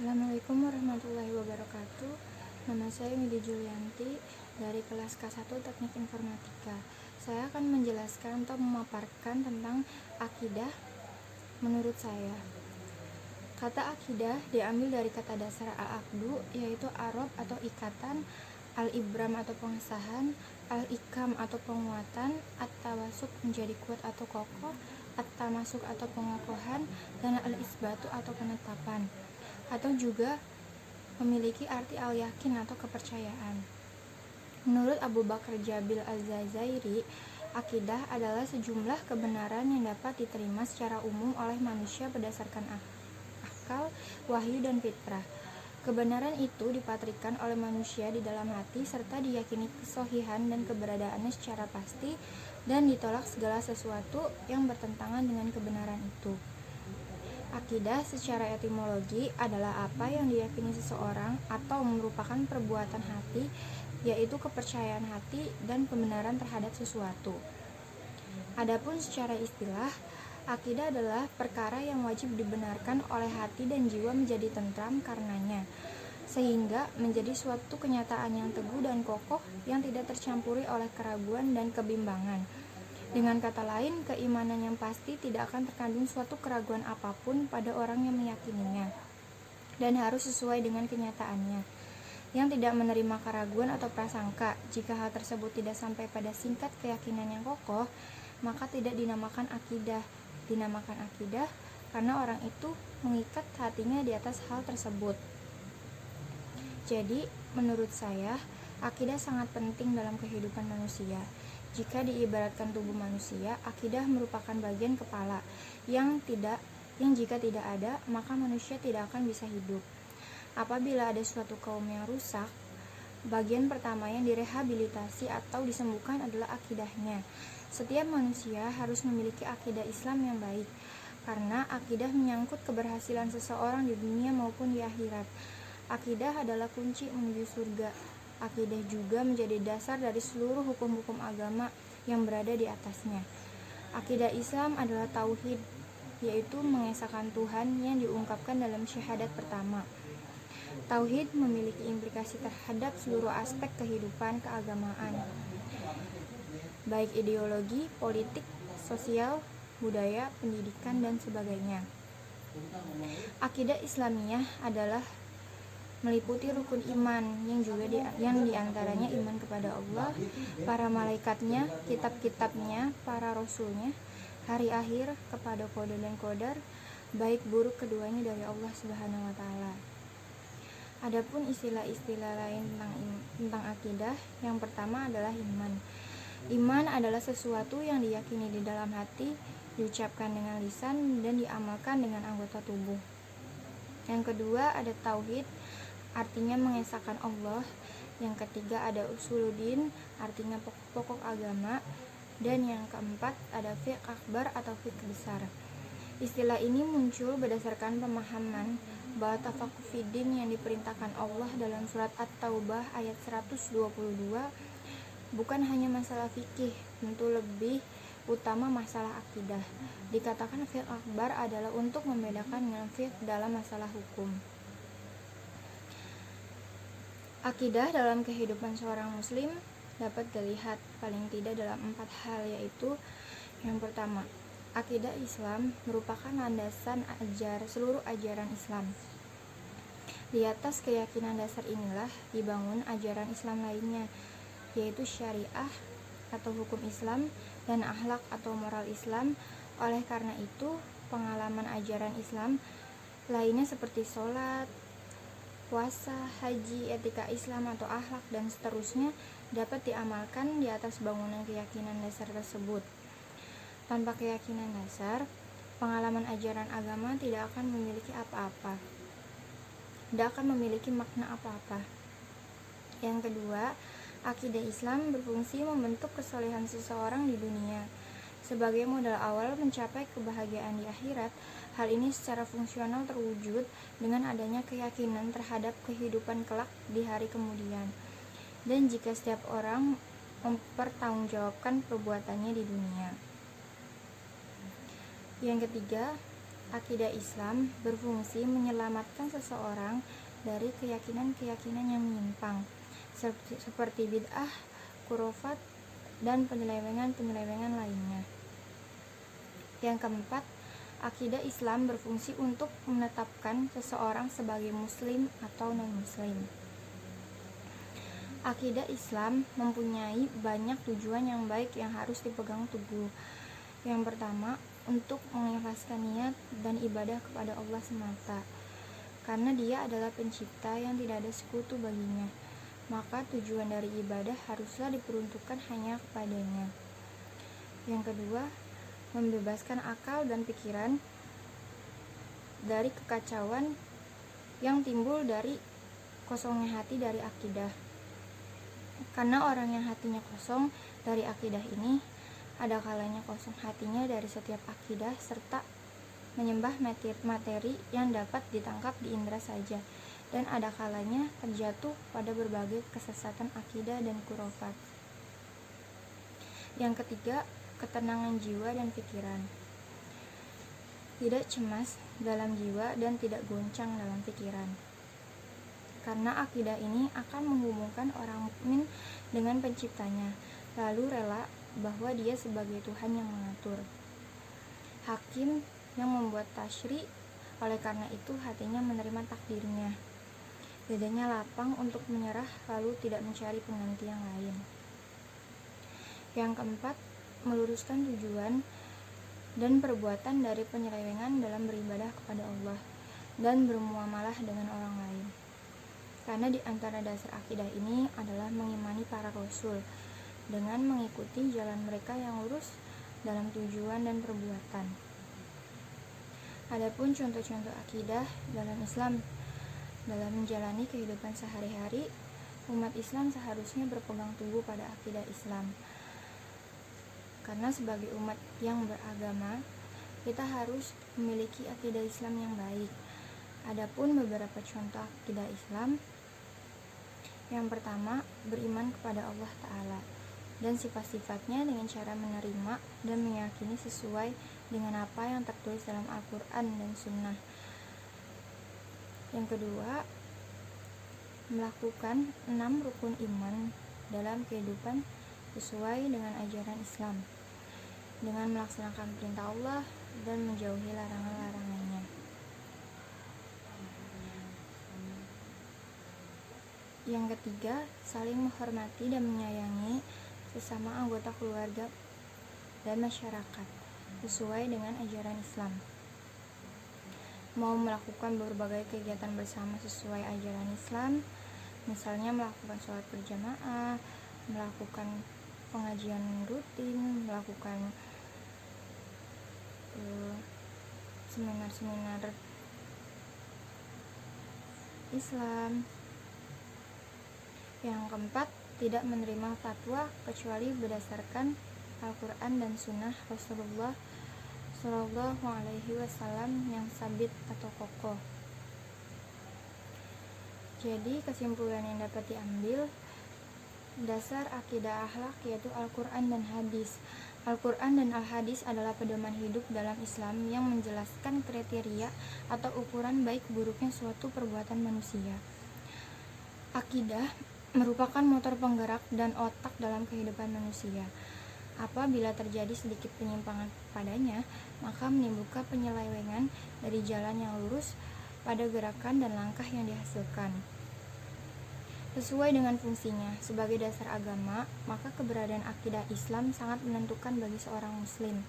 Assalamualaikum warahmatullahi wabarakatuh. Nama saya Midi Julianti dari kelas K1 Teknik Informatika. Saya akan menjelaskan atau memaparkan tentang akidah menurut saya. Kata akidah diambil dari kata dasar al-aqdu, yaitu arob atau ikatan, al-ibram atau pengesahan, al-ikam atau penguatan, at-tawasuk menjadi kuat atau kokoh, at-tamasuk atau pengokohan, dan al-isbatu atau penetapan, atau juga memiliki arti al-yakin atau kepercayaan. Menurut Abu Bakar Jabil Az-Zazairi, akidah adalah sejumlah kebenaran yang dapat diterima secara umum oleh manusia berdasarkan akal, wahyu, dan fitrah. Kebenaran itu dipatrikan oleh manusia di dalam hati serta diyakini kesohihan dan keberadaannya secara pasti, dan ditolak segala sesuatu yang bertentangan dengan kebenaran itu. Akidah secara etimologi adalah apa yang diyakini seseorang atau merupakan perbuatan hati, yaitu kepercayaan hati dan pembenaran terhadap sesuatu. Adapun secara istilah, akidah adalah perkara yang wajib dibenarkan oleh hati dan jiwa menjadi tentram karenanya, sehingga menjadi suatu kenyataan yang teguh dan kokoh yang tidak tercampuri oleh keraguan dan kebimbangan. Dengan kata lain, keimanan yang pasti tidak akan terkandung suatu keraguan apapun pada orang yang meyakininya, dan harus sesuai dengan kenyataannya. Yang tidak menerima keraguan atau prasangka, jika hal tersebut tidak sampai pada singkat keyakinan yang kokoh, maka tidak dinamakan akidah. Dinamakan akidah karena orang itu mengikat hatinya di atas hal tersebut. Jadi, menurut saya, akidah sangat penting dalam kehidupan manusia. Jika diibaratkan tubuh manusia, akidah merupakan bagian kepala yang jika tidak ada, maka manusia tidak akan bisa hidup. Apabila ada suatu kaum yang rusak, bagian pertama yang direhabilitasi atau disembuhkan adalah akidahnya. Setiap manusia harus memiliki akidah Islam yang baik, karena akidah menyangkut keberhasilan seseorang di dunia maupun di akhirat. Akidah adalah kunci menuju surga. Akidah juga menjadi dasar dari seluruh hukum-hukum agama yang berada di atasnya. Akidah Islam adalah tauhid, yaitu mengesahkan Tuhan yang diungkapkan dalam syahadat pertama. Tauhid memiliki implikasi terhadap seluruh aspek kehidupan keagamaan, baik ideologi, politik, sosial, budaya, pendidikan, dan sebagainya. Akidah Islamiyah adalah meliputi rukun iman yang diantaranya iman kepada Allah, para malaikatnya, kitab-kitabnya, para rasulnya, hari akhir, kepada qada dan qadar, baik buruk keduanya dari Allah Subhanahu wa taala. Adapun istilah-istilah lain tentang akidah, yang pertama adalah iman. Iman adalah sesuatu yang diyakini di dalam hati, diucapkan dengan lisan, dan diamalkan dengan anggota tubuh. Yang kedua ada tauhid, artinya mengesahkan Allah. Yang ketiga ada usuluddin, artinya pokok-pokok agama. Dan yang keempat ada fiqh akbar atau fiqh besar. Istilah ini muncul berdasarkan pemahaman bahwa tafaqquh fiddin yang diperintahkan Allah dalam surat At-Taubah ayat 122 bukan hanya masalah fikih, tentu lebih utama masalah akidah. Dikatakan fiqh akbar adalah untuk membedakan dengan fiqh dalam masalah hukum. Akidah dalam kehidupan seorang muslim dapat dilihat paling tidak dalam 4 hal, yaitu yang pertama, akidah Islam merupakan landasan seluruh ajaran Islam. Di atas keyakinan dasar inilah dibangun ajaran Islam lainnya, yaitu syariah atau hukum Islam dan akhlak atau moral Islam. Oleh karena itu, pengalaman ajaran Islam lainnya seperti sholat, puasa, haji, etika Islam atau akhlak dan seterusnya dapat diamalkan di atas bangunan keyakinan dasar tersebut. Tanpa keyakinan dasar, pengalaman ajaran agama tidak akan memiliki apa-apa, tidak akan memiliki makna apa-apa. Yang kedua, akidah Islam berfungsi membentuk kesolehan seseorang di dunia. Sebagai modal awal mencapai kebahagiaan di akhirat, hal ini secara fungsional terwujud dengan adanya keyakinan terhadap kehidupan kelak di hari kemudian, dan jika setiap orang mempertanggungjawabkan perbuatannya di dunia. Yang ketiga, Akidah Islam berfungsi menyelamatkan seseorang dari keyakinan-keyakinan yang menyimpang, seperti bid'ah, khurafat, dan penyelewengan-penyelewengan lainnya. Yang keempat, akidah Islam berfungsi untuk menetapkan seseorang sebagai muslim atau non-muslim. Akidah Islam mempunyai banyak tujuan yang baik yang harus dipegang teguh. Yang pertama, untuk mengikhlaskan niat dan ibadah kepada Allah semata, karena Dia adalah pencipta yang tidak ada sekutu baginya. Maka tujuan dari ibadah haruslah diperuntukkan hanya kepadanya. Yang kedua, membebaskan akal dan pikiran dari kekacauan yang timbul dari kosongnya hati dari akidah. Karena orang yang hatinya kosong dari akidah ini, ada kalanya kosong hatinya dari setiap akidah serta menyembah materi yang dapat ditangkap di indera saja, dan ada kalanya terjatuh pada berbagai kesesatan akidah dan khurafat. Yang ketiga, ketenangan jiwa dan pikiran. Tidak cemas dalam jiwa dan tidak goncang dalam pikiran. Karena akidah ini akan menghubungkan orang mukmin dengan penciptanya, lalu rela bahwa Dia sebagai Tuhan yang mengatur, hakim yang membuat tasyri. Oleh karena itu hatinya menerima takdirnya, dadanya lapang untuk menyerah, lalu tidak mencari pengganti yang lain. Yang keempat, meluruskan tujuan dan perbuatan dari penyelewengan dalam beribadah kepada Allah dan bermuamalah dengan orang lain. Karena di antara dasar akidah ini adalah mengimani para rasul dengan mengikuti jalan mereka yang lurus dalam tujuan dan perbuatan. Adapun contoh-contoh akidah dalam Islam dalam menjalani kehidupan sehari-hari, umat Islam seharusnya berpegang teguh pada akidah Islam. Karena sebagai umat yang beragama, kita harus memiliki akidah Islam yang baik. Adapun beberapa contoh akidah Islam, yang pertama, beriman kepada Allah Ta'ala dan sifat-sifatnya dengan cara menerima dan meyakini sesuai dengan apa yang tertulis dalam Al-Quran dan Sunnah. Yang kedua, melakukan 6 rukun iman dalam kehidupan sesuai dengan ajaran Islam, dengan melaksanakan perintah Allah dan menjauhi larangan-larangannya. Yang ketiga, saling menghormati dan menyayangi sesama anggota keluarga dan masyarakat sesuai dengan ajaran Islam. Mau melakukan berbagai kegiatan bersama sesuai ajaran Islam, misalnya melakukan sholat berjamaah, melakukan pengajian rutin, melakukan seminar-seminar Islam. Yang keempat, tidak menerima fatwa kecuali berdasarkan Al-Quran dan Sunnah Rasulullah Shallallahu Alaihi Wasallam yang sabit atau kokoh. Jadi kesimpulan yang dapat diambil, dasar akidah akhlak yaitu Al-Quran dan Hadis. Al-Quran dan Al-Hadis adalah pedoman hidup dalam Islam yang menjelaskan kriteria atau ukuran baik buruknya suatu perbuatan manusia. Akidah merupakan motor penggerak dan otak dalam kehidupan manusia. Apabila terjadi sedikit penyimpangan padanya, maka menimbulkan penyelewengan dari jalan yang lurus pada gerakan dan langkah yang dihasilkan. Sesuai dengan fungsinya sebagai dasar agama, maka keberadaan akidah Islam sangat menentukan bagi seorang muslim.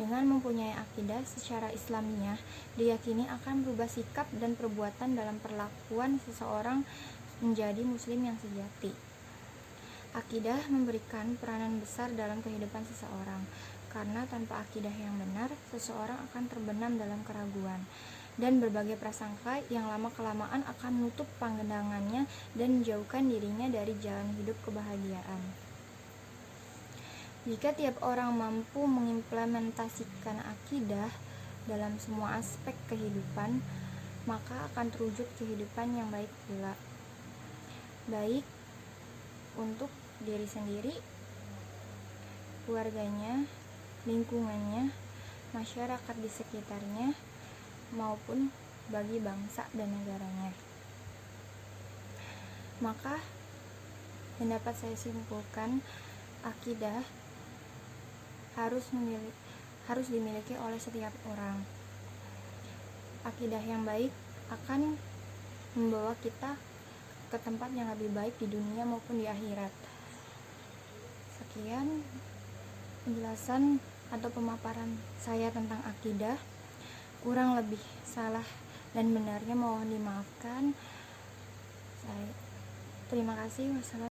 Dengan mempunyai akidah secara Islamiyah, diyakini akan berubah sikap dan perbuatan dalam perlakuan seseorang menjadi muslim yang sejati. Akidah memberikan peranan besar dalam kehidupan seseorang, karena tanpa akidah yang benar, seseorang akan terbenam dalam keraguan dan berbagai prasangka yang lama-kelamaan akan menutup pandangannya dan menjauhkan dirinya dari jalan hidup kebahagiaan. Jika tiap orang mampu mengimplementasikan akidah dalam semua aspek kehidupan, maka akan terwujud kehidupan yang baik pula, baik untuk diri sendiri, keluarganya, lingkungannya, masyarakat di sekitarnya, maupun bagi bangsa dan negaranya. Maka yang dapat saya simpulkan, akidah harus dimiliki oleh setiap orang. Akidah yang baik akan membawa kita ke tempat yang lebih baik di dunia maupun di akhirat. Sekian penjelasan atau pemaparan saya tentang akidah. Kurang lebih salah dan benarnya mohon dimaafkan. Terima kasih. Wassalamualaikum.